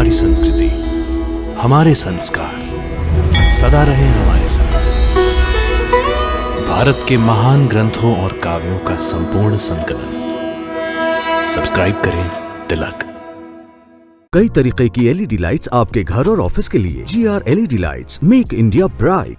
हमारी संस्कृति, हमारे संस्कार सदा रहे हमारे साथ। भारत के महान ग्रंथों और काव्यों का संपूर्ण संकलन। सब्सक्राइब करें तिलक। कई तरीके की एलईडी लाइट्स आपके घर और ऑफिस के लिए। GR LED lights, make India bright.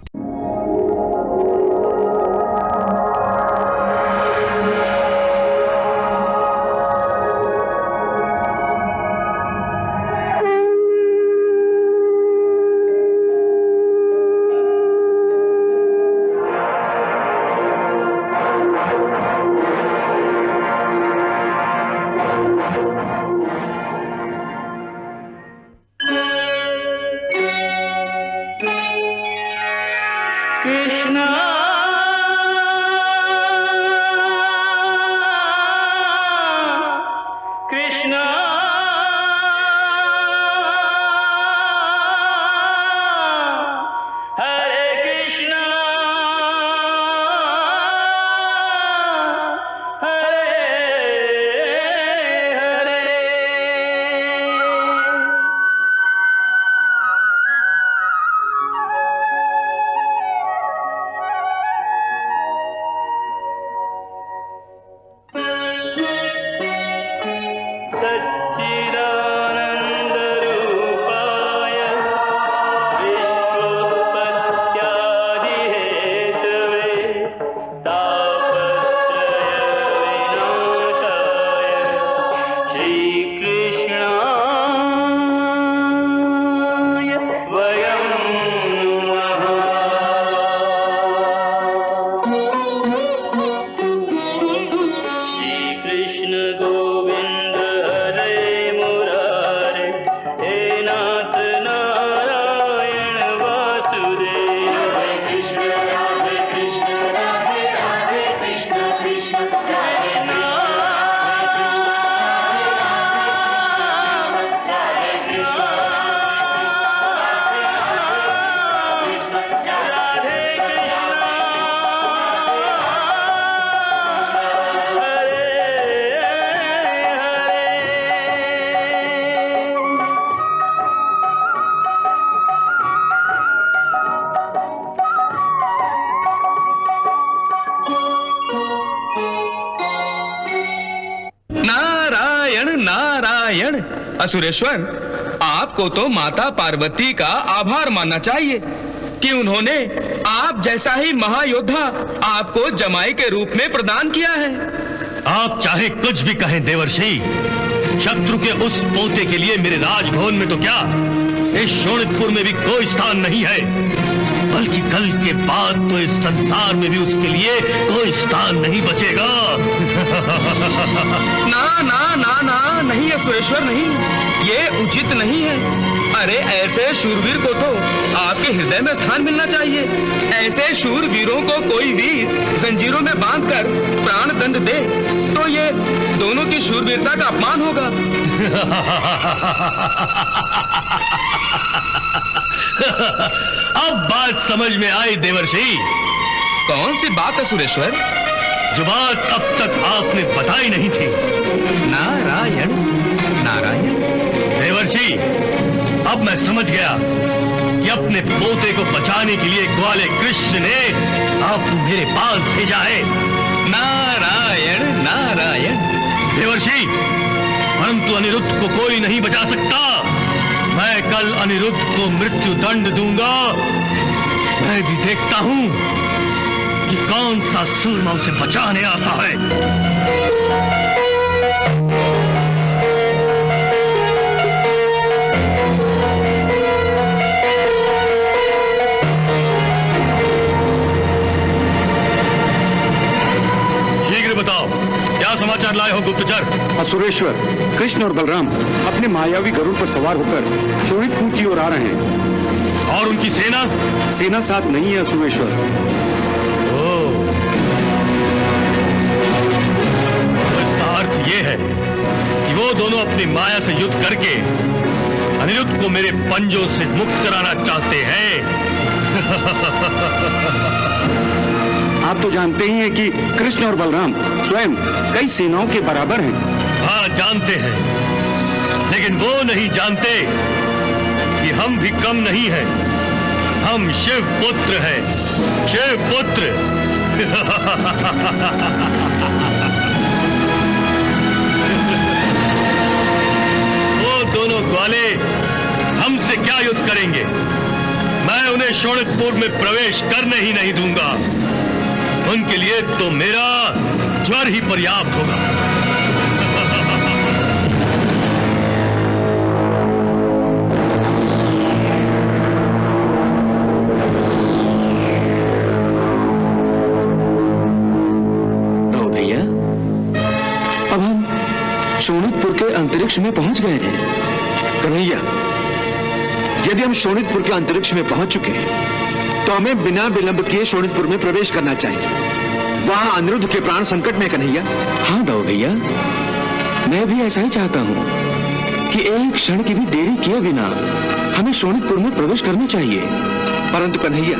Krishna Krishna Hare Krishna Hare Hare. सच्चिदानन्दरूपाय विश्वोत्पत्त्यादिहेतवे तापत्रयविनाशाय श्रीकृष्णाय वयं नमः। श्रीकृष्ण गोविंद हरे मुरारे, हे नाथ नारायण वासुदेव। हरे कृष्ण राधे राधे कृष्ण कृष्ण हरे नाथ राधे कृष्ण राधे नारायण नारायण। असुरेश्वर, आपको तो माता पार्वती का आभार मानना चाहिए कि उन्होंने आप जैसा ही महायोद्धा आपको जमाई के रूप में प्रदान किया है। आप चाहे कुछ भी कहें देवर्षि, शत्रु के उस पोते के लिए मेरे राजभवन में तो क्या, इस शोणितपुर में भी कोई स्थान नहीं है, बल्कि कल के बाद तो इस संसार में भी उसके लिए कोई स्थान नहीं बचेगा। ना ना ना ना, नहीं असुरेश्वर नहीं, ये उचित नहीं है। अरे ऐसे शूरवीर को तो आपके हृदय में स्थान मिलना चाहिए। ऐसे शूरवीरों को कोई वीर जंजीरों में बांधकर प्राण दंड दे तो ये दोनों की शूरवीरता का अपमान होगा। अब बात समझ में आई देवर्षि। कौन सी बात है सुरेश्वर? जो बात अब तक आपने बताई नहीं थी। नारायण नारायण। देवर्षि, अब मैं समझ गया कि अपने पोते को बचाने के लिए ग्वाले कृष्ण ने आपको मेरे पास भेजा है। नारायण नारायण। देवर्षि, परंतु अनिरुद्ध को कोई नहीं बचा सकता। मैं कल अनिरुद्ध को मृत्यु दंड दूंगा। मैं भी देखता हूं कि कौन सा सूरमा उसे बचाने आता है। शीघ्र बताओ, क्या समाचार लाए हो गुप्तचर? असुरेश्वर, कृष्ण और बलराम अपने मायावी गरुड़ पर सवार होकर शोणितपुर की ओर आ रहे हैं। और उनकी सेना? सेना साथ नहीं है असुरेश्वर। तो इसका अर्थ ये है कि वो दोनों अपनी माया से युद्ध करके अनिरुद्ध को मेरे पंजों से मुक्त कराना चाहते हैं। आप तो जानते ही हैं कि कृष्ण और बलराम स्वयं कई सेनाओं के बराबर हैं। हाँ, जानते हैं, लेकिन लेकिन वो नहीं जानते कि हम भी कम नहीं हैं। हम शिव पुत्र हैं, शिव पुत्र। वो दोनों ग्वाले हमसे क्या युद्ध करेंगे? मैं उन्हें शोणितपुर में प्रवेश करने ही नहीं दूंगा। उनके लिए तो मेरा ज्वर ही पर्याप्त होगा। तो भैया, अब हम शोणितपुर के अंतरिक्ष में पहुंच गए हैं। कन्हैया, यदि हम शोणितपुर के अंतरिक्ष में पहुंच चुके हैं तो हमें बिना विलंब किए शोणितपुर में प्रवेश करना चाहिए। वहां अनिरुद्ध के प्राण संकट में। कन्हैया। हाँ दाऊ भैया, मैं भी ऐसा ही चाहता हूँ कि एक क्षण की भी देरी किए बिना हमें शोणितपुर में प्रवेश करना चाहिए। परंतु कन्हैया,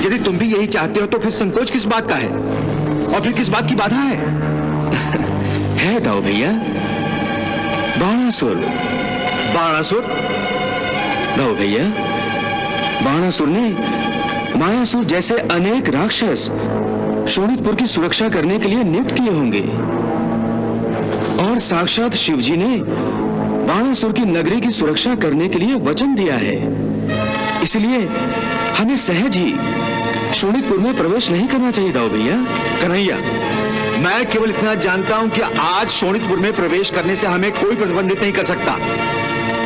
यदि तुम भी यही चाहते हो तो फिर संकोच किस बात का है और फिर किस बात की बाधा है? है दाऊ भैया, बाणासुर। बाणासुर? दाऊ भैया, बाणासुर ने मायासुर जैसे अनेक राक्षस शोणितपुर की सुरक्षा करने के लिए नियुक्त किए होंगे और साक्षात शिवजी ने बाणासुर की नगरी की सुरक्षा करने के लिए वचन दिया है। इसलिए हमें सहज ही शोणितपुर में प्रवेश नहीं करना चाहिए दाऊ भैया। कन्हैया, मैं केवल इतना जानता हूं कि आज शोणितपुर में प्रवेश करने से हमें कोई प्रतिबंधित नहीं कर सकता।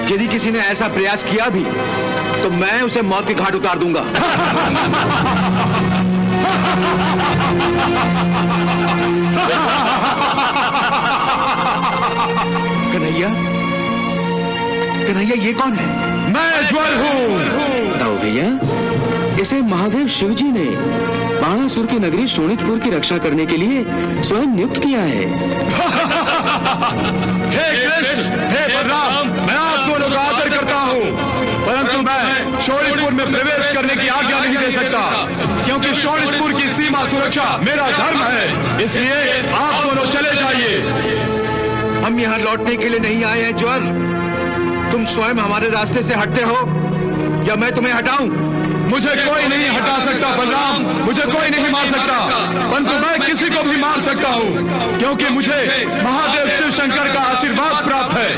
यदि किसी ने ऐसा प्रयास किया भी तो मैं उसे मौत के घाट उतार दूंगा। कन्हैया, कन्हैया ये कौन है? मैं ज्वर हूँ। दाऊ भैया, इसे महादेव शिवजी ने बाणासुर की नगरी शोणितपुर की रक्षा करने के लिए स्वयं नियुक्त किया है। हे कृष्ण, हे बलराम, मैं आप दोनों का आदर करता हूँ, परंतु मैं शोणितपुर में प्रवेश करने की आज्ञा नहीं दे सकता, क्योंकि शोणितपुर की सीमा सुरक्षा मेरा धर्म है। इसलिए आप दोनों चले जाइए। हम यहाँ लौटने के लिए नहीं आए हैं ज्वर। तुम स्वयं हमारे रास्ते से हटते हो या मैं तुम्हें हटाऊं? मुझे कोई नहीं हटा सकता बलराम, मुझे कोई नहीं मार सकता, परंतु मैं किसी को भी मार सकता हूँ, क्योंकि मुझे महादेव शिव शंकर का आशीर्वाद प्राप्त है।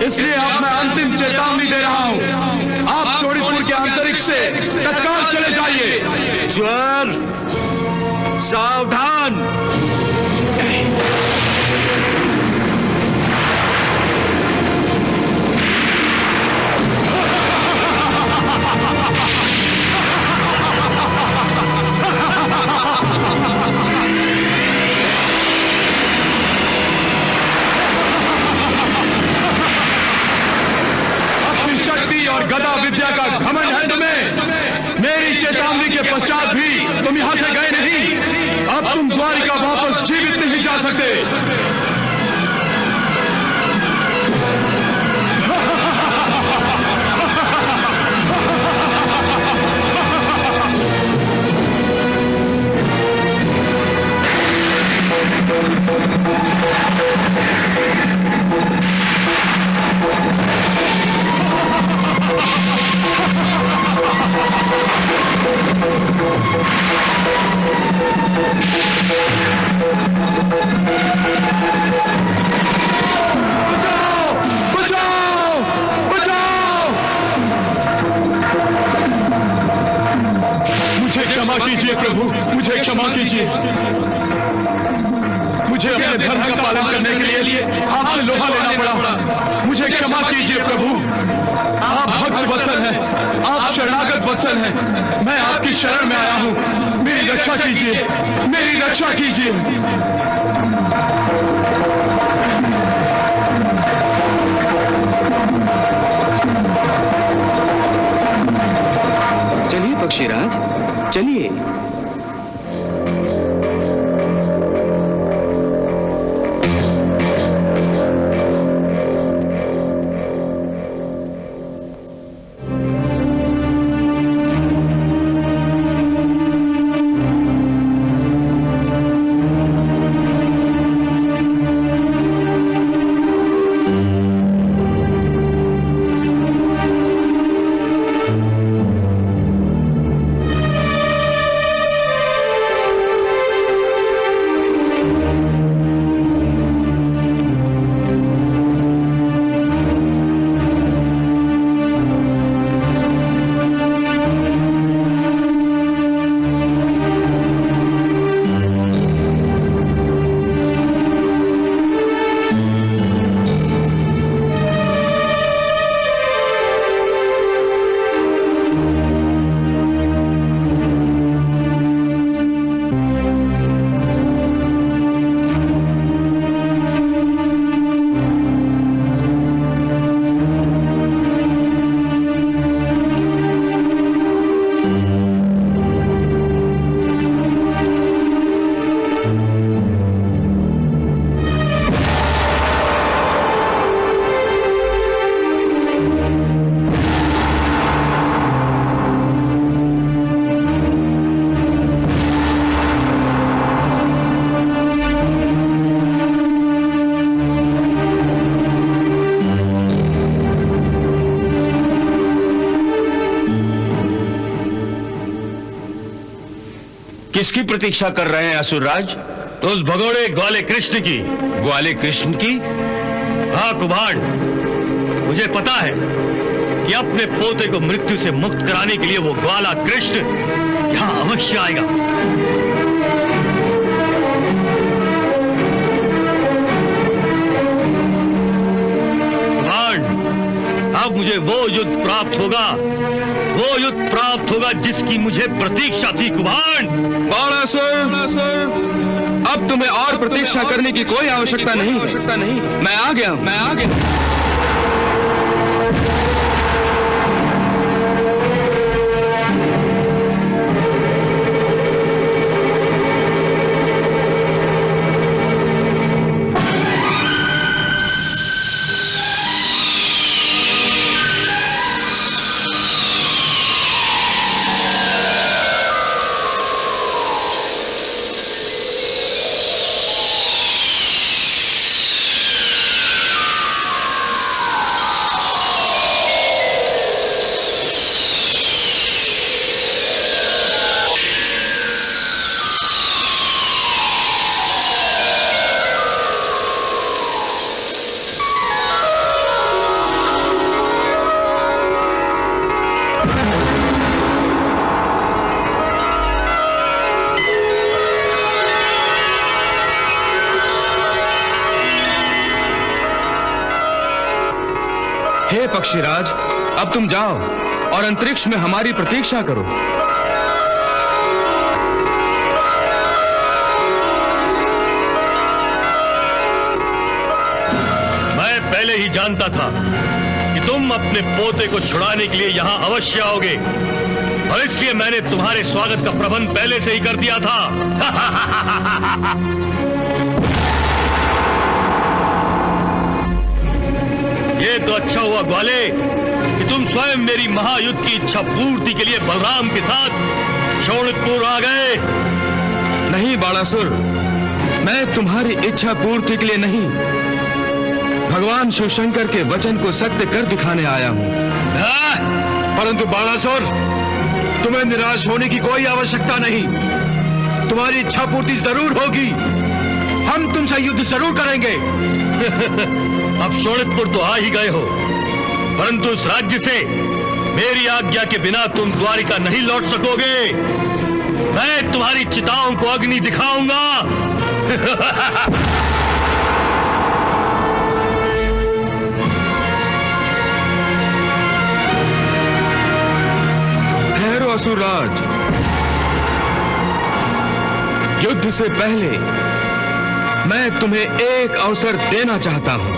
इसलिए अब मैं अंतिम चेतावनी दे रहा हूँ, आप शोणितपुर के अंतरिक्ष से तत्काल चले जाइए। ज्वर, सावधान। और गदा विद्या का घमंड है तुम्हें। मेरी चेतावनी के पश्चात भी तुम यहां से गए नहीं। अब तुम द्वारिका वापस जीवित नहीं जा सकते। क्षमा कीजिए प्रभु, मुझे क्षमा कीजिए। मुझे अपने धर्म का पालन करने के लिए आपसे लोहा लेना पड़ा। मुझे क्षमा कीजिए प्रभु। आप भक्त वत्सल हैं, आप शरणागत वत्सल हैं। मैं आपकी शरण में आया हूँ, मेरी रक्षा कीजिए, मेरी रक्षा कीजिए। चलिए पक्षीराज, चलिए। किसकी प्रतीक्षा कर रहे हैं असुरराज? उस भगोड़े ग्वाले कृष्ण की। ग्वाले कृष्ण की? हाँ कुभाड़, मुझे पता है कि अपने पोते को मृत्यु से मुक्त कराने के लिए वो ग्वाला कृष्ण यहां अवश्य आएगा। कुभाड़, अब मुझे वो युद्ध प्राप्त होगा जिसकी मुझे प्रतीक्षा थी। कुभाड़, बाणासुर, अब तुम्हें और प्रतीक्षा करने की कोई आवश्यकता नहीं। मैं आ गया हूं। हे पक्षीराज, अब तुम जाओ और अंतरिक्ष में हमारी प्रतीक्षा करो। मैं पहले ही जानता था कि तुम अपने पोते को छुड़ाने के लिए यहां अवश्य आओगे, और इसलिए मैंने तुम्हारे स्वागत का प्रबंध पहले से ही कर दिया था। ये तो अच्छा हुआ ग्वाले कि तुम स्वयं मेरी महायुद्ध की इच्छा पूर्ति के लिए बलराम के साथ शोणितपुर आ गए। नहीं बाणासुर, मैं तुम्हारी इच्छा पूर्ति के लिए नहीं, भगवान शिव शंकर के वचन को सत्य कर दिखाने आया हूं। परंतु बाणासुर, तुम्हें निराश होने की कोई आवश्यकता नहीं। तुम्हारी इच्छा पूर्ति जरूर होगी। हम तुमसे युद्ध जरूर करेंगे। अब शोणितपुर तो आ ही गए हो, परंतु इस राज्य से मेरी आज्ञा के बिना तुम द्वारिका नहीं लौट सकोगे। मैं तुम्हारी चिताओं को अग्नि दिखाऊंगा। ठहरो असुरराज, युद्ध से पहले मैं तुम्हें एक अवसर देना चाहता हूं,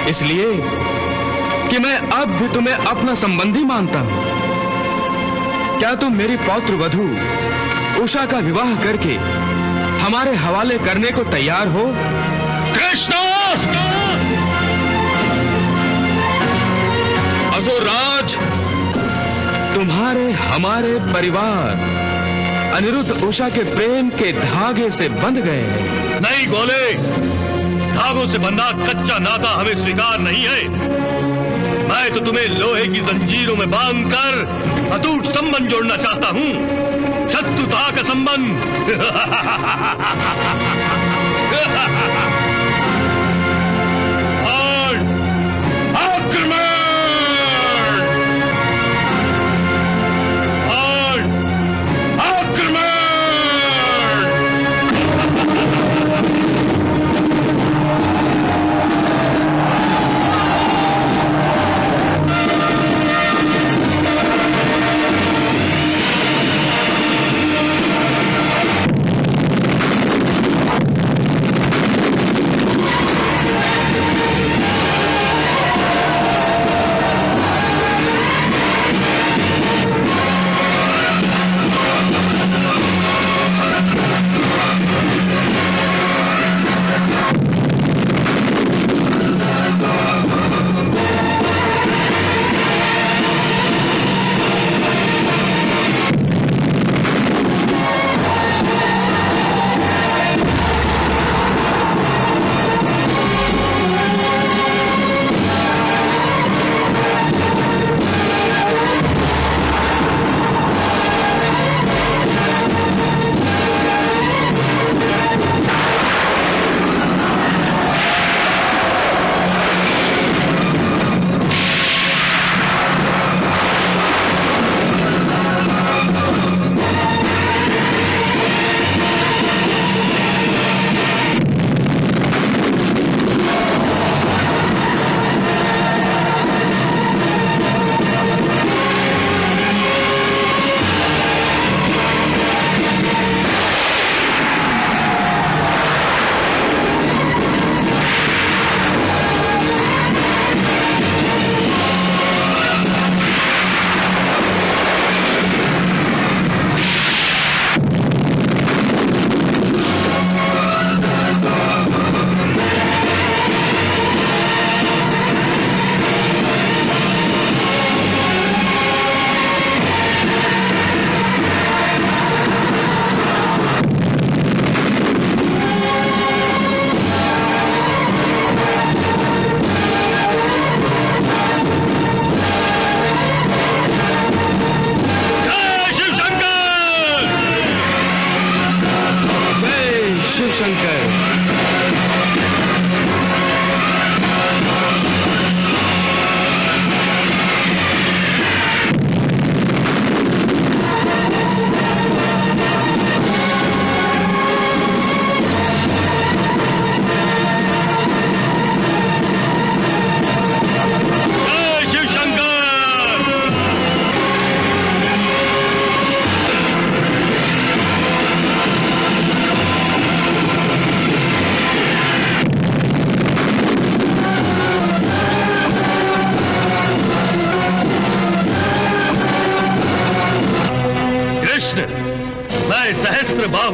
इसलिए कि मैं अब भी तुम्हें अपना संबंधी मानता हूं। क्या तुम मेरी पौत्र वधू उषा का विवाह करके हमारे हवाले करने को तैयार हो? कृष्ण! असुरराज, तुम्हारे हमारे परिवार अनिरुद्ध उषा के प्रेम के धागे से बंध गए हैं। नहीं गोले, धागों से बंधा कच्चा नाता हमें स्वीकार नहीं है। मैं तो तुम्हें लोहे की जंजीरों में बांधकर अटूट संबंध जोड़ना चाहता हूं, शत्रुता का संबंध।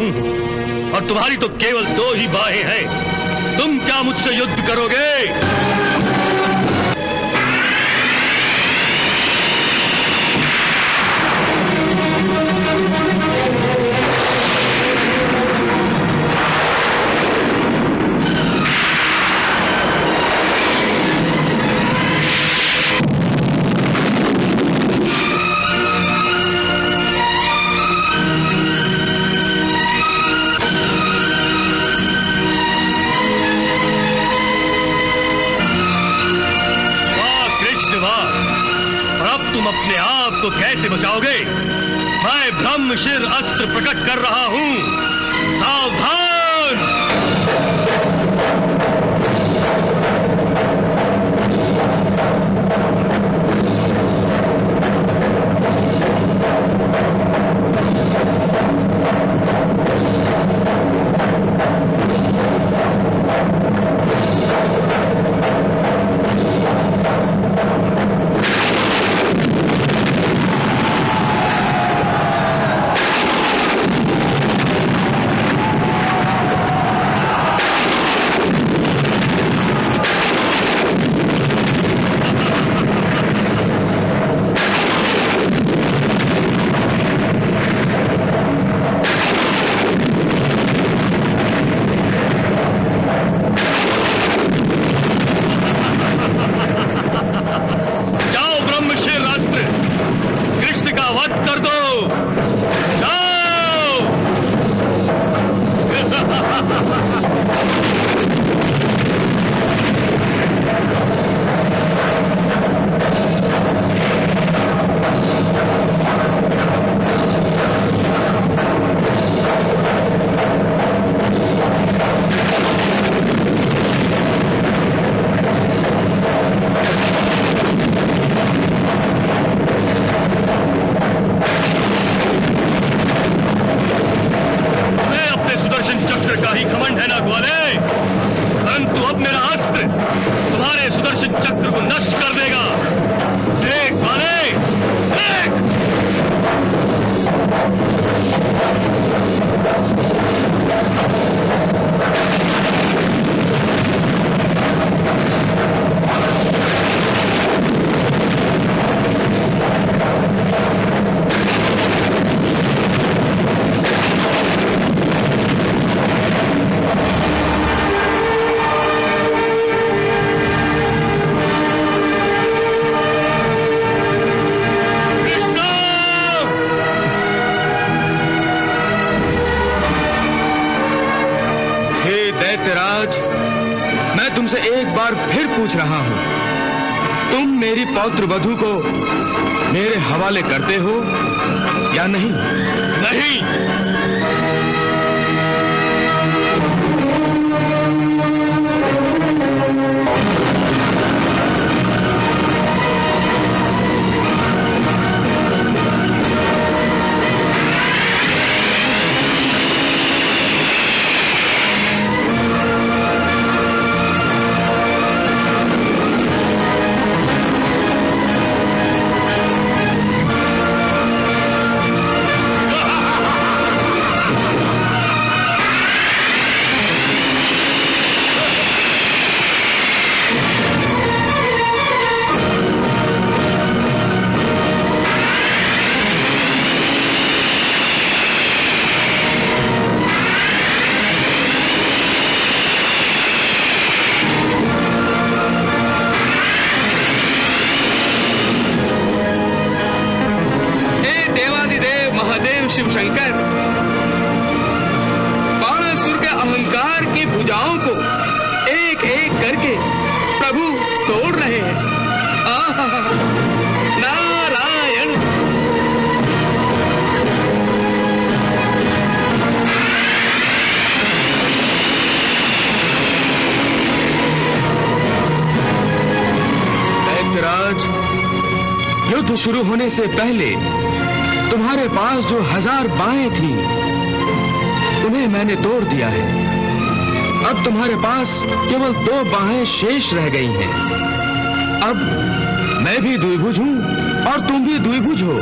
हूं और तुम्हारी तो केवल 2 ही बाहें हैं। तुम क्या मुझसे युद्ध करोगे? अपने आप को कैसे बचाओगे? मैं ब्रह्मशिर अस्त्र प्रकट कर रहा हूं, सावधान! पौत्र वधू को मेरे हवाले करते हो या नहीं? नहीं। शिव शंकर, बाणासुर के अहंकार की भुजाओं को एक एक करके प्रभु तोड़ रहे हैं। नारायण। दैत्यराज, युद्ध शुरू होने से पहले तुम्हारे पास जो 1000 बाहें थीं, उन्हें मैंने तोड़ दिया है। अब तुम्हारे पास केवल 2 बाहें शेष रह गई हैं। अब मैं भी द्विभुज हूं और तुम भी द्विभुज हो।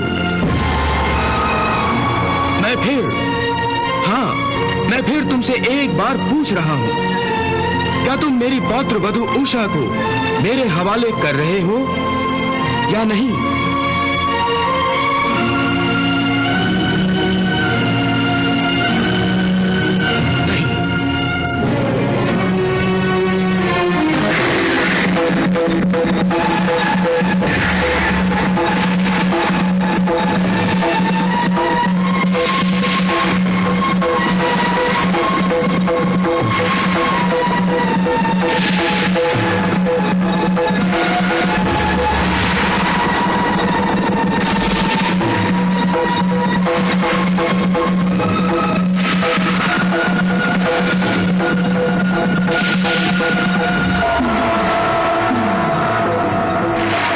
मैं फिर हाँ, मैं फिर तुमसे एक बार पूछ रहा हूं, क्या तुम मेरी पौत्र वधू उषा को मेरे हवाले कर रहे हो या नहीं?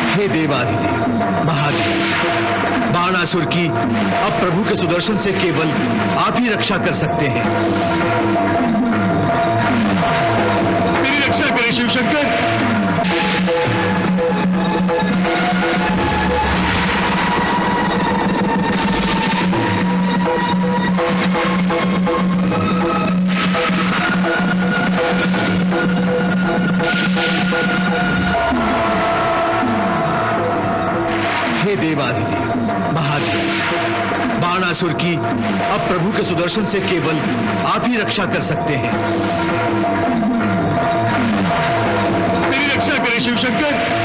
हे देवाधिदेव महादेव, बाणासुर की अब प्रभु के सुदर्शन से केवल आप ही रक्षा कर सकते हैं। मेरी रक्षा करें शिव शंकर। हे देवाधिदेव महादेव, बाणासुर की अब प्रभु के सुदर्शन से केवल आप ही रक्षा कर सकते हैं। मेरी रक्षा करें शिव शंकर।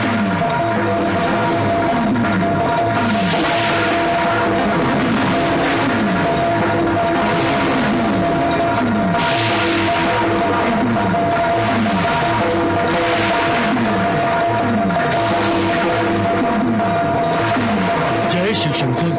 जय शिव शंकर।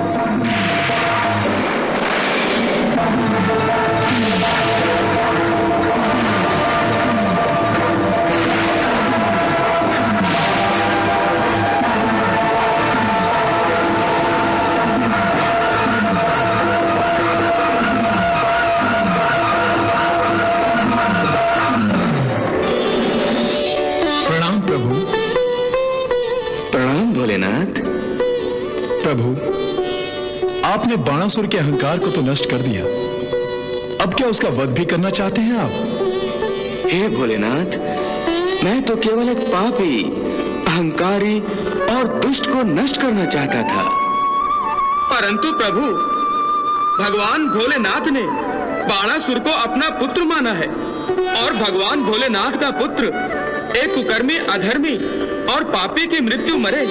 प्रणाम प्रभु। प्रणाम भोलेनाथ। प्रभु, आपने बाणासुर के अहंकार को तो नष्ट कर दिया, अब क्या उसका वध भी करना चाहते हैं आप? हे भोलेनाथ, मैं तो केवल एक पापी, अहंकारी और दुष्ट को नष्ट करना चाहता था। परंतु प्रभु, भगवान भोलेनाथ ने बाणासुर को अपना पुत्र माना है और भगवान भोलेनाथ का पुत्र एक कुकर्मी, अधर्मी और पापी की मृत्यु मरे,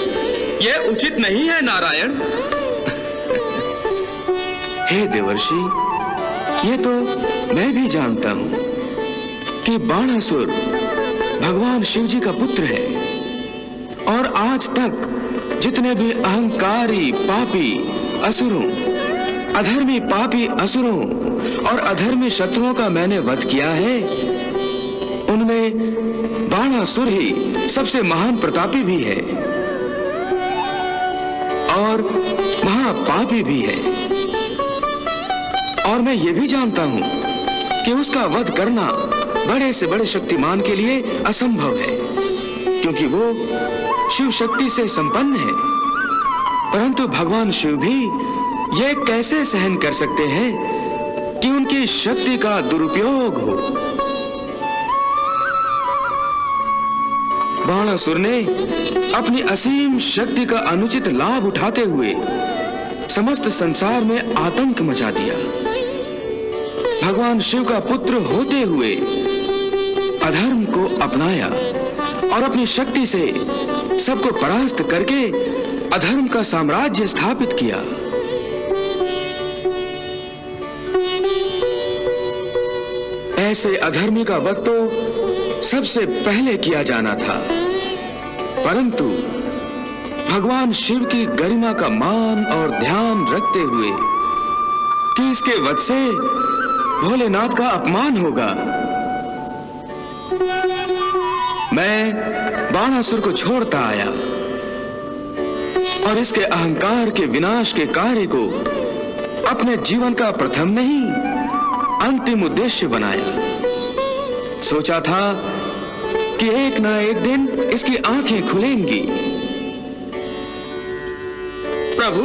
यह उचित नहीं है नारायण। हे देवर्षि, ये तो मैं भी जानता हूं कि बाणासुर भगवान शिव जी का पुत्र है और आज तक जितने भी अहंकारी पापी असुरों, अधर्मी पापी असुरों और अधर्मी शत्रुओं का मैंने वध किया है, उनमें बाणासुर ही सबसे महान प्रतापी भी है और महापापी भी है। और मैं ये भी जानता हूं कि उसका वध करना बड़े से बड़े शक्तिमान के लिए असंभव है, क्योंकि वो शिव शक्ति से संपन्न है। परंतु भगवान शिव भी ये कैसे सहन कर सकते हैं कि उनकी शक्ति का दुरुपयोग हो। बाणासुर ने अपनी असीम शक्ति का अनुचित लाभ उठाते हुए समस्त संसार में आतंक मचा दिया। भगवान शिव का पुत्र होते हुए अधर्म को अपनाया और अपनी शक्ति से सबको परास्त करके अधर्म का साम्राज्य स्थापित किया। ऐसे अधर्मी का वध तो सबसे पहले किया जाना था, परंतु भगवान शिव की गरिमा का मान और ध्यान रखते हुए कि इसके वध से भोलेनाथ का अपमान होगा, मैं बाणासुर को छोड़ता आया और इसके अहंकार के विनाश के कार्य को अपने जीवन का प्रथम नहीं अंतिम उद्देश्य बनाया। सोचा था कि एक ना एक दिन इसकी आंखें खुलेंगी। प्रभु,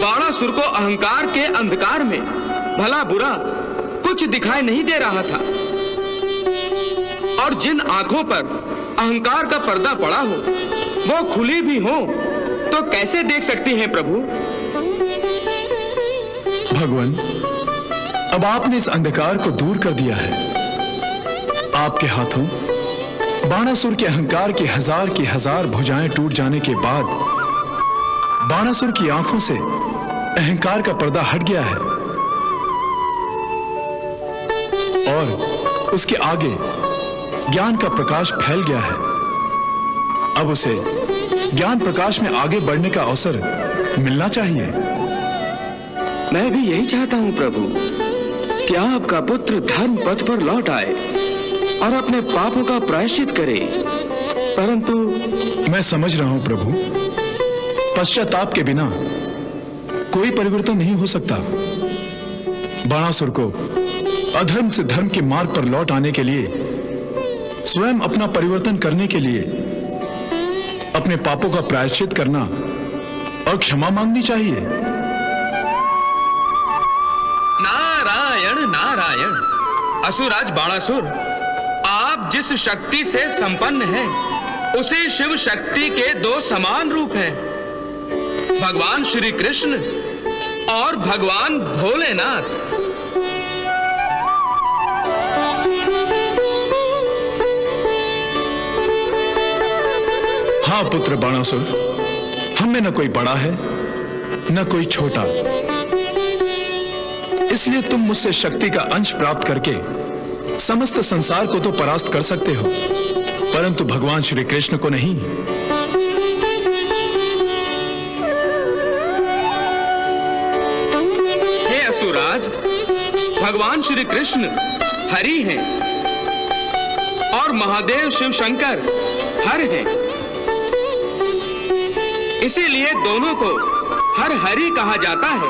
बाणासुर को अहंकार के अंधकार में भला बुरा कुछ दिखाई नहीं दे रहा था। और जिन आंखों पर अहंकार का पर्दा पड़ा हो वो खुली भी हो तो कैसे देख सकती हैं प्रभु? भगवान, अब आपने इस अंधकार को दूर कर दिया है। आपके हाथों बाणासुर के अहंकार की हजार भुजाएं टूट जाने के बाद बाणासुर की आंखों से अहंकार का पर्दा हट गया है और उसके आगे ज्ञान का प्रकाश फैल गया है। अब उसे ज्ञान प्रकाश में आगे बढ़ने का अवसर मिलना चाहिए। मैं भी यही चाहता हूं प्रभु कि आपका पुत्र धर्म पथ पर लौट आए और अपने पापों का प्रायश्चित करे, परंतु मैं समझ रहा हूं प्रभु, पश्चाताप के बिना कोई परिवर्तन नहीं हो सकता। बाणासुर को अधर्म से धर्म के मार्ग पर लौट आने के लिए, स्वयं अपना परिवर्तन करने के लिए अपने पापों का प्रायश्चित करना और क्षमा मांगनी चाहिए। नारायण नारायण। असुराज बाणासुर, आप जिस शक्ति से संपन्न हैं उसी शिव शक्ति के दो समान रूप हैं, भगवान श्री कृष्ण और भगवान भोलेनाथ। हाँ पुत्र बाणासुर, हम में न कोई बड़ा है न कोई छोटा, इसलिए तुम मुझसे शक्ति का अंश प्राप्त करके समस्त संसार को तो परास्त कर सकते हो, परंतु भगवान श्री कृष्ण को नहीं। हे असुराज, भगवान श्री कृष्ण हरि हैं और महादेव शिव शंकर हर हैं, इसीलिए दोनों को हर हरि कहा जाता है।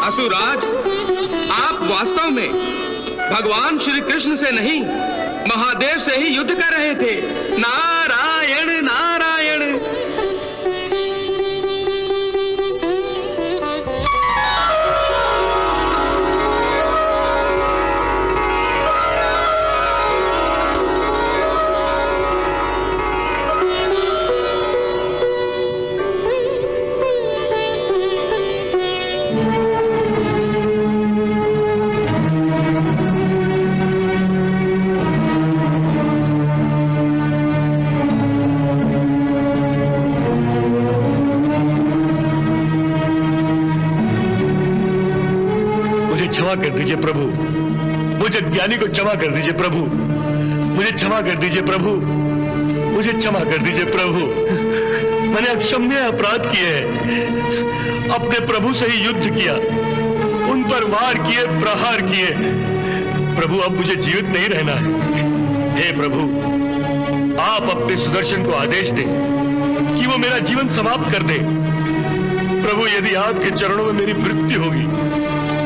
असुराज, आप वास्तव में भगवान श्री कृष्ण से नहीं महादेव से ही युद्ध कर रहे थे। नारायण नारायण। क्षमा कर दीजिए प्रभु, मुझे ज्ञानी को क्षमा कर दीजिए प्रभु, मुझे क्षमा कर दीजिए प्रभु, मुझे क्षमा कर दीजिए प्रभु। मैंने अक्षम्य अपराध किए हैं, अपने प्रभु से ही युद्ध किया, उन पर वार किए, प्रहार किए। प्रभु अब मुझे जीवित नहीं रहना है। हे प्रभु, आप अपने सुदर्शन को आदेश दें कि वो मेरा जीवन समाप्त कर दे। प्रभु, यदि आपके चरणों में मेरी मृत्यु होगी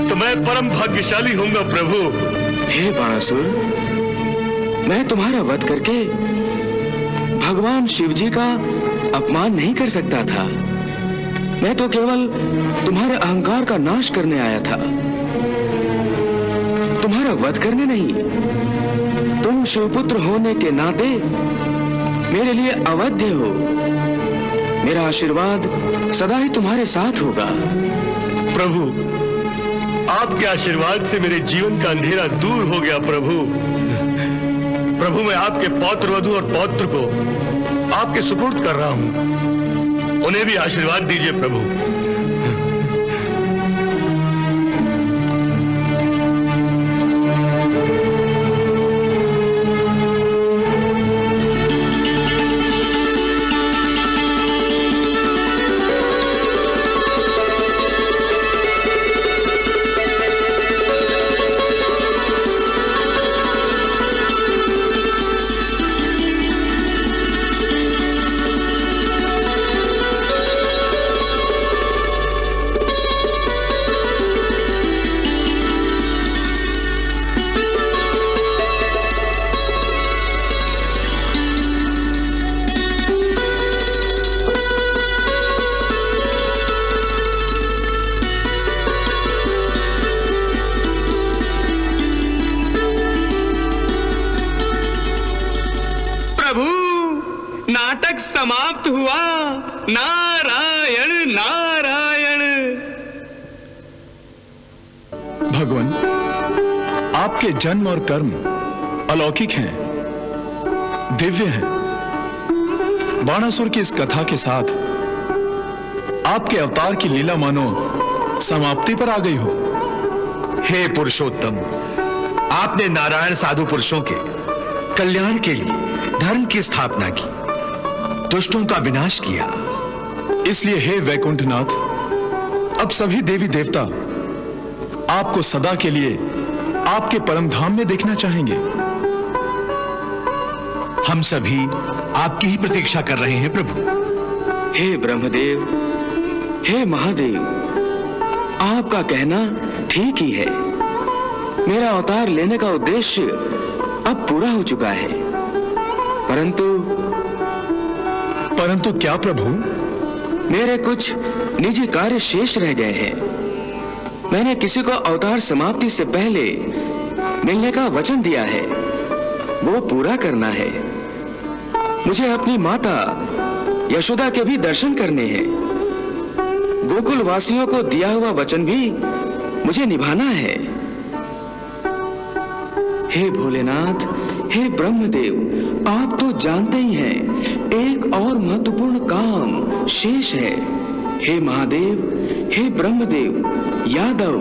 तो मैं परम भाग्यशाली होऊंगा प्रभु। हे बाणासुर, मैं तुम्हारा वध करके भगवान शिव जी का अपमान नहीं कर सकता था। मैं तो केवल तुम्हारे अहंकार का नाश करने आया था, तुम्हारा वध करने नहीं। तुम शिवपुत्र होने के नाते मेरे लिए अवध्य हो। मेरा आशीर्वाद सदा ही तुम्हारे साथ होगा। प्रभु, आपके आशीर्वाद से मेरे जीवन का अंधेरा दूर हो गया प्रभु। प्रभु, मैं आपके पौत्र वधू और पौत्र को आपके सुपुर्द कर रहा हूं, उन्हें भी आशीर्वाद दीजिए प्रभु। समाप्त हुआ। नारायण नारायण। भगवान, आपके जन्म और कर्म अलौकिक हैं, दिव्य हैं। बाणासुर की इस कथा के साथ आपके अवतार की लीला मानो समाप्ति पर आ गई हो। हे पुरुषोत्तम, आपने नारायण साधु पुरुषों के कल्याण के लिए धर्म की स्थापना की, दुष्टों का विनाश किया। इसलिए हे वैकुंठनाथ, अब सभी देवी देवता आपको सदा के लिए आपके परम धाम में देखना चाहेंगे। हम सभी आपकी ही प्रतीक्षा कर रहे हैं प्रभु। हे ब्रह्मदेव, हे महादेव, आपका कहना ठीक ही है। मेरा अवतार लेने का उद्देश्य अब पूरा हो चुका है। परंतु क्या प्रभु? मेरे कुछ निजी कार्य शेष रह गए हैं। मैंने किसी को अवतार समाप्ति से पहले मिलने का वचन दिया है, वो पूरा करना है। मुझे अपनी माता यशोदा के भी दर्शन करने हैं। गोकुल वासियों को दिया हुआ वचन भी मुझे निभाना है। हे भोलेनाथ, हे ब्रह्मदेव, आप तो जानते ही हैं, एक और महत्वपूर्ण काम शेष है। हे महादेव, हे ब्रह्मदेव, यादव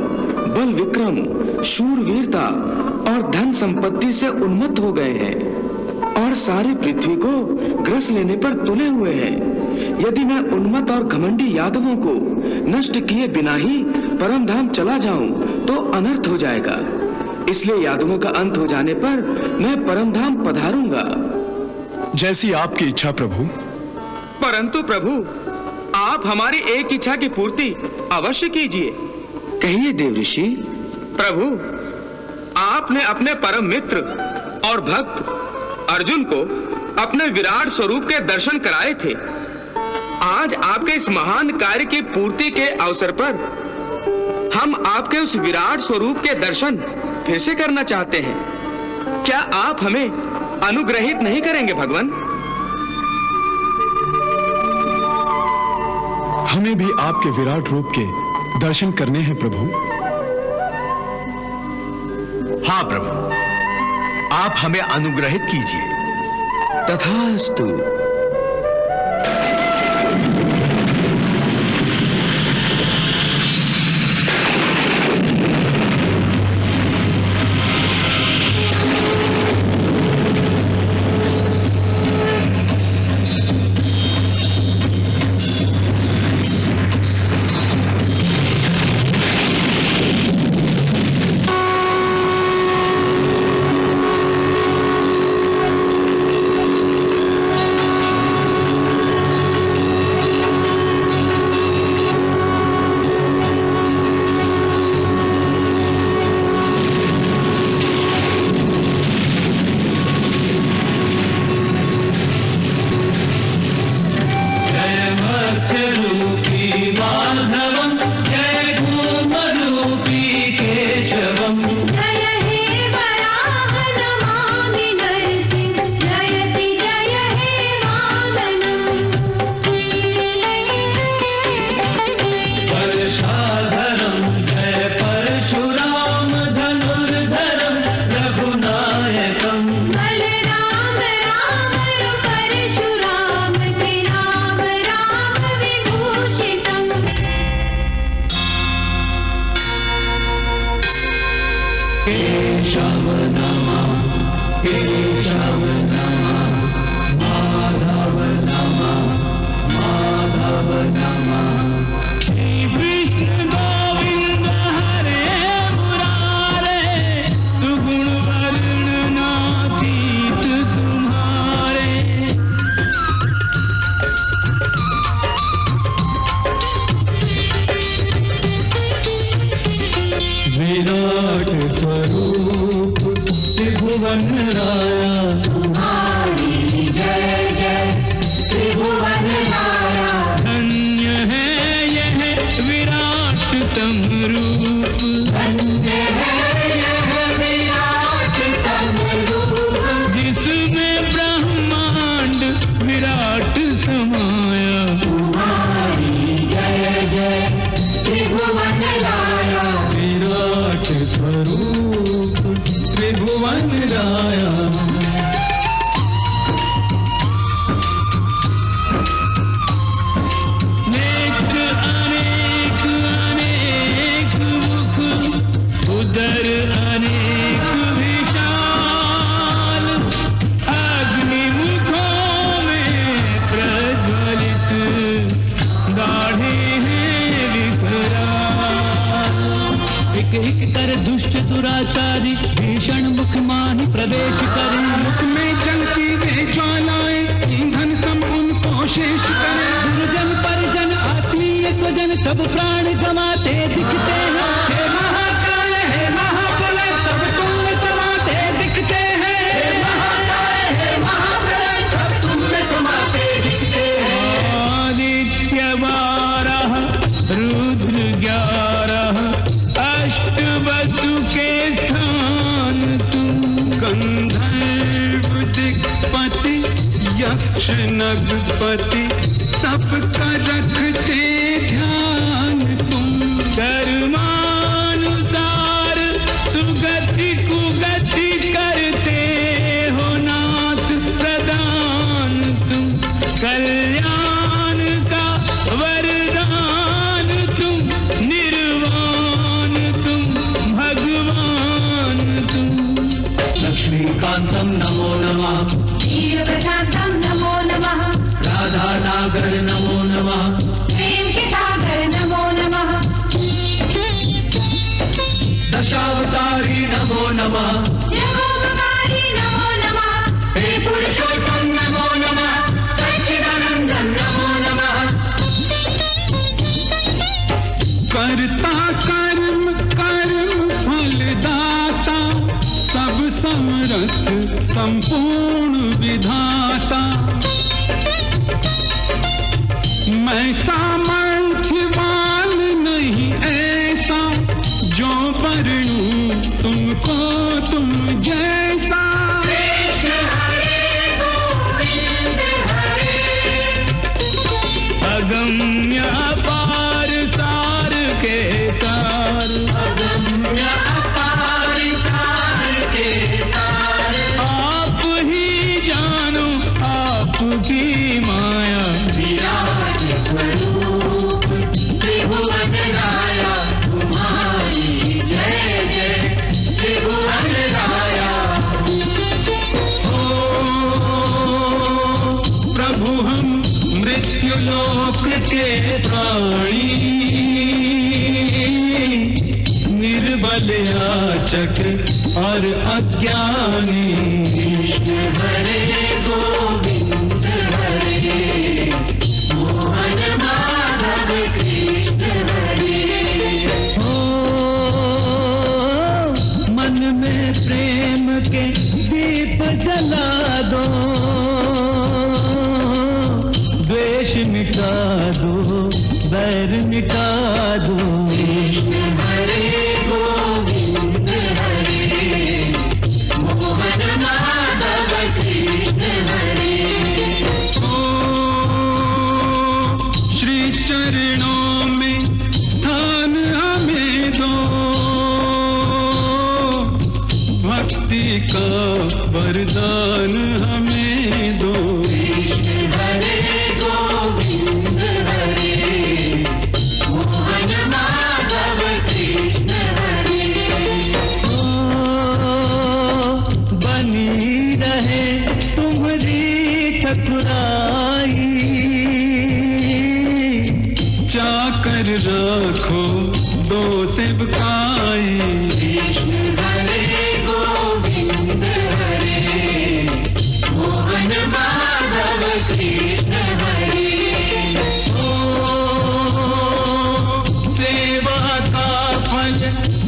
बल विक्रम, शूरवीरता और धन संपत्ति से उन्मत्त हो गए हैं और सारी पृथ्वी को ग्रस लेने पर तुले हुए हैं। यदि मैं उन्मत्त और घमंडी यादवों को नष्ट किए बिना ही परम धाम चला जाऊं तो अनर्थ हो जाएगा। इसलिए यादवों का अंत हो जाने पर मैं परम धाम पधारूंगा। जैसी आपकी इच्छा प्रभु। परंतु प्रभु, आप हमारी एक इच्छा की पूर्ति अवश्य कीजिए। कहिए देव ऋषि। प्रभु, आपने अपने परम मित्र और भक्त अर्जुन को अपने विराट स्वरूप के दर्शन कराए थे। आज आपके इस महान कार्य की पूर्ति के अवसर पर हम आपके उस विराट स्वरूप के दर्शन फिर से करना चाहते हैं। क्या आप हमें अनुग्रहित नहीं करेंगे भगवान? हमें भी आपके विराट रूप के दर्शन करने हैं प्रभु। हाँ प्रभु, आप हमें अनुग्रहित कीजिए। तथास्तु। एक एक कर दुष्ट दुराचारी भीषण मुख माहि प्रवेश करे। मुख में जलती वे ज्वालाएं ईंधन सम उनको शेष करे। गुरुजन परिजन आत्मीय स्वजन सब प्राण गंवाते दिखते हैं। हे महाकाय हे महाप्रलय सब तुम में समाते दिखते हैं। हे महाकाय हे महाप्रलय सब तुम में समाते दिखते हैं। आदित्य 12 रुद्र 11 अष्ट वसु के स्थान तुम। गंधर्व दिक्पति यक्ष नगपति सबका रखते ध्यान तुम। कर्मानुसार सुगति कुगति करते हो नाथ प्रदान तुम। कल्याण का वरदान तुम निर्वाण तुम भगवान तुम। लक्ष्मीकांतं नमो नमः। क्षीरप्रशान्तं नमो नमः। राधा नागर नमो नमः। प्रेम के सागर नमो नमः। दशावतारी नमो नमः। योगोपकारी नमो नमः। हे पुरुषोत्तम नमो नमः। सच्चिदानंदं नमो नमः। करता कर्म कर्म फलदाता सब समर्थ संपूर्ण विधाता। मैं सामर्थ्यवान नहीं ऐसा जो वर्णूं तुमको तुम जैसा। कृष्ण हरे गोविंद हरे। अगम्य अपार सार के सार। अगम्य अपार सार के सार। आप ही जानो आपकी माया। विराट स्वरूप त्रिभुवन राया तुम्हारी जय जय त्रिभुवन राया। प्रभु हम मृत्युलोक के प्राणी निर्बल याचक और अज्ञानी। कृष्ण हरे गोविंद हरे। मोहन माधव कृष्ण हरे। मन में प्रेम के दीप जला दो। द्वेष मिटा दो बैर मिटा दो। कृष्ण हरे गोविंद हरे। मोहन माधव कृष्ण हरे। श्री चरणों में स्थान हमें दो। भक्ति का वरदान हमें दो। कृष्ण हरे गोविंद हरे। मोहन माधव कृष्ण हरे। बनी रहे तुम्हारी ठकुराई। चाकर रखो दो सेवकाई। कृष्ण हरे गोविंद हरे। मोहन माधव कृष्ण हरे। सेवा का फल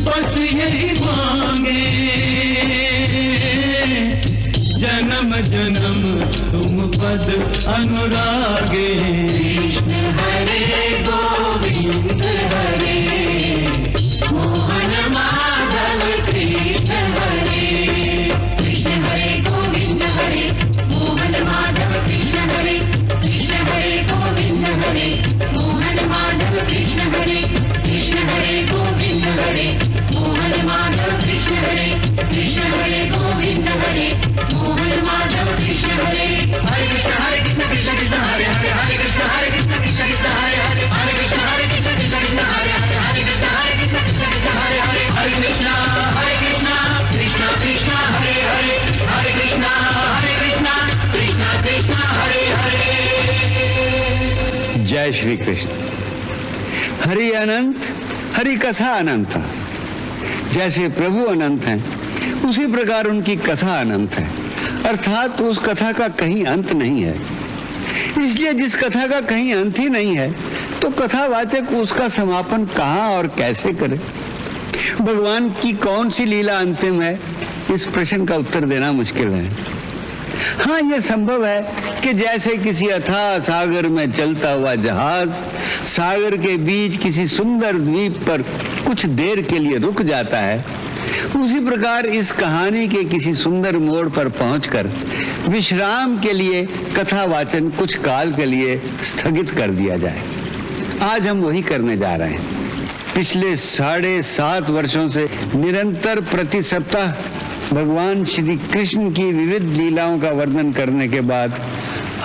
बस यही मांगे। जन्म जन्म तुम पद अनुरागे। कृष्ण हरे गोविंद हरे। मोहन माधव कृष्ण हरे। कृष्ण हरे गोविंद हरे। मोहन माधव कृष्ण हरे। कृष्ण हरे गोविंद हरे। मोहन माधव कृष्ण हरे। कृष्ण हरे गोविंद हरे। मोहन माधव कृष्ण हरे। कृष्ण हरे गोविंद हरे। मोहन माधव कृष्ण हरे। हरे कृष्ण कृष्ण कृष्ण हरे हरे। हरे कृष्ण कृष्ण कृष्ण हरे हरे। हरे कृष्ण कृष्ण कृष्ण हरे हरे। हरे कृष्ण कृष्ण कृष्ण हरे हरे। हरे कृष्ण कृष्ण कृष्ण हरे हरे। हरे कृष्ण कृष्ण कृष्ण हरे हरे। जय श्री कृष्ण। हरि अनंत, हरि कथा अनंत। जैसे प्रभु अनंत हैं, उसी प्रकार उनकी कथा अनंत है, अर्थात उस कथा का कहीं अंत नहीं है। इसलिए जिस कथा का कहीं अंत ही नहीं है, तो कथावाचक उसका समापन कहाँ और कैसे करे? भगवान की कौन सी लीला अंतिम है, इस प्रश्न का उत्तर देना मुश्किल है। हाँ, यह संभव है कि जैसे किसी अथाह सागर में चलता हुआ जहाज सागर के बीच किसी सुंदर द्वीप पर कुछ देर के लिए रुक जाता है, उसी प्रकार इस कहानी के किसी सुंदर मोड़ पर पहुंचकर विश्राम के लिए कथा वाचन कुछ काल के लिए स्थगित कर दिया जाए। आज हम वही करने जा रहे हैं। पिछले 7.5 वर्षों से निरंतर प्रति सप्ताह भगवान श्री कृष्ण की विविध लीलाओं का वर्णन करने के बाद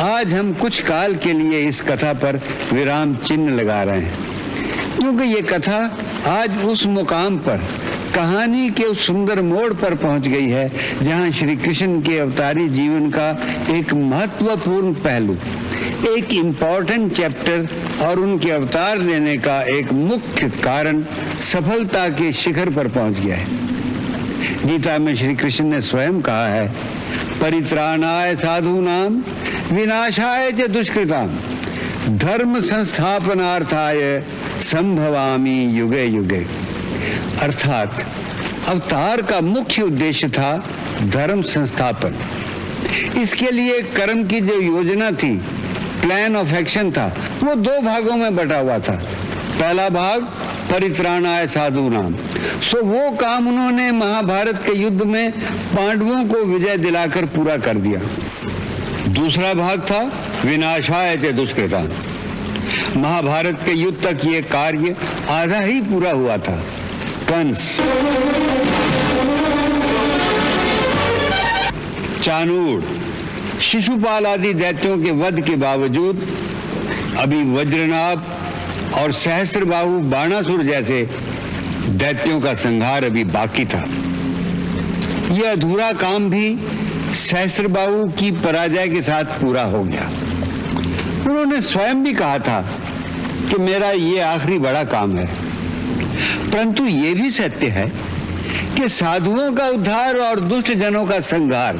आज हम कुछ काल के लिए इस कथा पर विराम चिन्ह लगा रहे हैं, क्योंकि ये कथा आज उस मुकाम पर कहानी के उस सुंदर मोड़ पर पहुंच गई है जहां श्री कृष्ण के अवतारी जीवन का एक महत्वपूर्ण पहलू, एक इम्पोर्टेंट चैप्टर और उनके अवतार लेने का एक मुख्य कारण सफलता के शिखर पर पहुंच गया है। गीता में श्री कृष्ण ने स्वयं कहा है, परित्राणाय साधूनाम विनाशाय च दुष्कृताम धर्म संस्थापनार्थाय संभवामि युगे युगे। अर्थात अवतार का मुख्य उद्देश्य था धर्म संस्थापन। इसके लिए कर्म की जो योजना थी, प्लान ऑफ एक्शन था, वो 2 भागों में बटा हुआ था। पहला भाग परित्राणाय साधूनाम, सो वो काम उन्होंने महाभारत के युद्ध में पांडवों को विजय दिलाकर पूरा कर दिया। दूसरा भाग था विनाशाय च दुष्कृताम। महाभारत के युद्ध तक ये कार्य आधा ही पूरा हुआ था। कंस, चाणूर, शिशुपाल आदि दैत्यों के वध के बावजूद अभी वज्रनाभ और सहस्त्रबाहु बाणासुर जैसे दैत्यों का संहार अभी बाकी था। यह अधूरा काम भी सहस्त्रबाहु की पराजय के साथ पूरा हो गया। उन्होंने स्वयं भी कहा था कि मेरा ये आखिरी बड़ा काम है। परंतु ये भी सत्य है कि साधुओं का उद्धार और दुष्ट जनों का संहार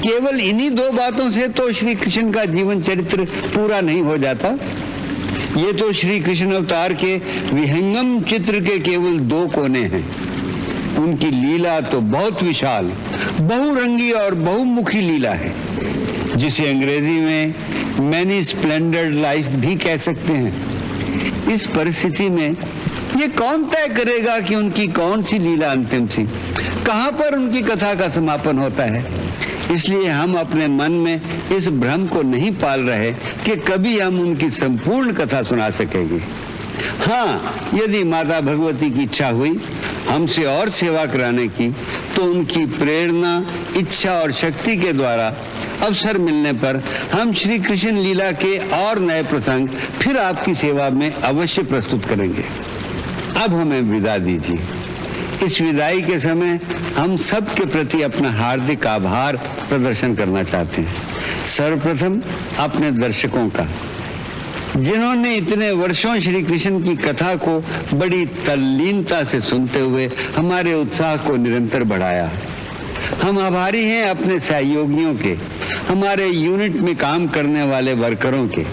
केवल इन्हीं 2 बातों से तो श्री कृष्ण का जीवन चरित्र पूरा नहीं हो जाता। ये तो श्री कृष्ण अवतार के विहंगम चित्र के केवल 2 कोने हैं। उनकी लीला तो बहुत विशाल, बहुरंगी और बहुमुखी लीला है, जिसे अंग्रेजी में मैनी स्प्लेंडर्ड लाइफ भी कह सकते हैं। इस परिस्थिति में ये कौन तय करेगा कि उनकी कौन सी लीला अंतिम थी, कहां पर उनकी कथा का समापन होता है? इसलिए हम अपने मन में इस भ्रम को नहीं पाल रहे कि कभी हम उनकी संपूर्ण कथा सुना सकेंगे। हाँ, यदि माता भगवती की इच्छा हुई हमसे और सेवा कराने की, तो उनकी प्रेरणा, इच्छा और शक्ति के द्वारा अवसर मिलने पर हम श्री कृष्ण लीला के और नए प्रसंग फिर आपकी सेवा में अवश्य प्रस्तुत करेंगे। अब हमें विदा दीजिए। इस विदाई के समय हम सब के प्रति अपना हार्दिक आभार प्रदर्शन करना चाहते हैं। सर्वप्रथम अपने दर्शकों का, जिन्होंने इतने वर्षों श्री कृष्ण की कथा को बड़ी तल्लीनता से सुनते हुए हमारे उत्साह को निरंतर बढ़ाया। हम आभारी हैं अपने सहयोगियों के, हमारे यूनिट में काम करने वाले वर्करों के,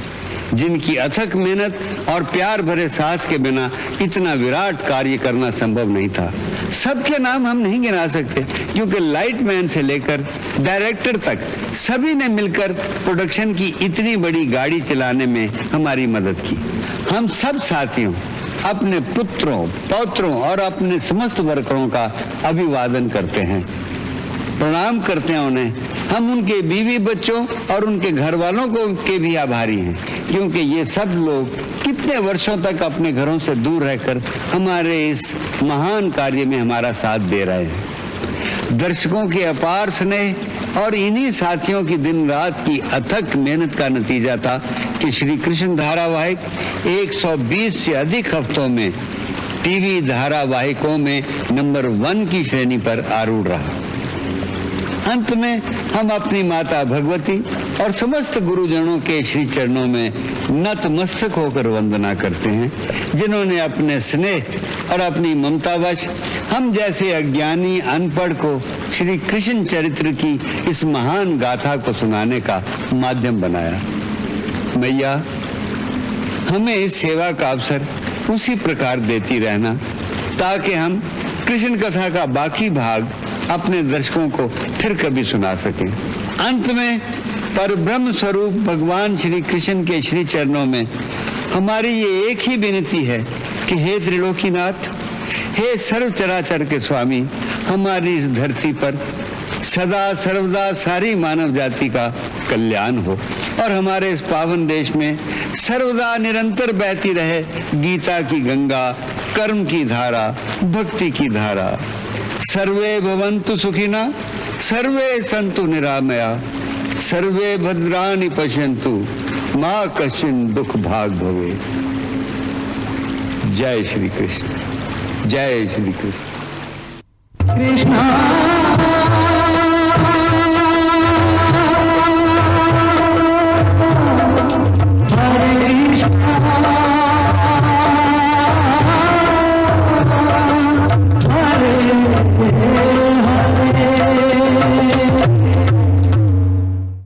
जिनकी अथक मेहनत और प्यार भरे साथ के बिना इतना विराट कार्य करना संभव नहीं था। सबके नाम हम नहीं गिना सकते, क्योंकि लाइटमैन से लेकर डायरेक्टर तक सभी ने मिलकर प्रोडक्शन की इतनी बड़ी गाड़ी चलाने में हमारी मदद की। हम सब साथियों, अपने पुत्रों, पौत्रों और अपने समस्त वर्करों का अभिवादन करते हैं, प्रणाम करते हैं उन्हें। हम उनके बीवी बच्चों और उनके घर वालों को के भी आभारी हैं, क्योंकि ये सब लोग कितने वर्षों तक अपने घरों से दूर रहकर हमारे इस महान कार्य में हमारा साथ दे रहे हैं। दर्शकों के अपार स्नेह और इन्हीं साथियों की दिन रात की अथक मेहनत का नतीजा था कि श्री कृष्ण धारावाहिक 120 से अधिक हफ्तों में टीवी धारावाहिकों में नंबर 1 की श्रेणी पर आरूढ़ रहा। अंत में हम अपनी माता भगवती और समस्त गुरुजनों के श्री चरणों में नतमस्तक होकर वंदना करते हैं, जिन्होंने अपने स्नेह और अपनी ममतावश हम जैसे अज्ञानी अनपढ़ को श्री कृष्ण चरित्र की इस महान गाथा को सुनाने का माध्यम बनाया। मैया, हमें इस सेवा का अवसर उसी प्रकार देती रहना ताकि हम कृष्ण कथा का बाकी भाग अपने दर्शकों को फिर कभी सुना सकें। अंत में परब्रह्म स्वरूप भगवान श्री कृष्ण के श्री चरणों में हमारी ये एक ही विनती है कि हे त्रिलोकीनाथ, हे सर्व चराचर के स्वामी, हमारी इस धरती पर सदा सर्वदा सारी मानव जाति का कल्याण हो और हमारे इस पावन देश में सर्वदा निरंतर बहती रहे गीता की गंगा, कर्म की धारा, भक्ति की धारा। सर्वे भवन्तु सुखिना, सर्वे सन्तु निरामया, सर्वे भद्राणि पश्यन्तु, मा कश्चिन दुख भाग भवे। जय श्री कृष्ण, जय श्री कृष्ण। कृष्णा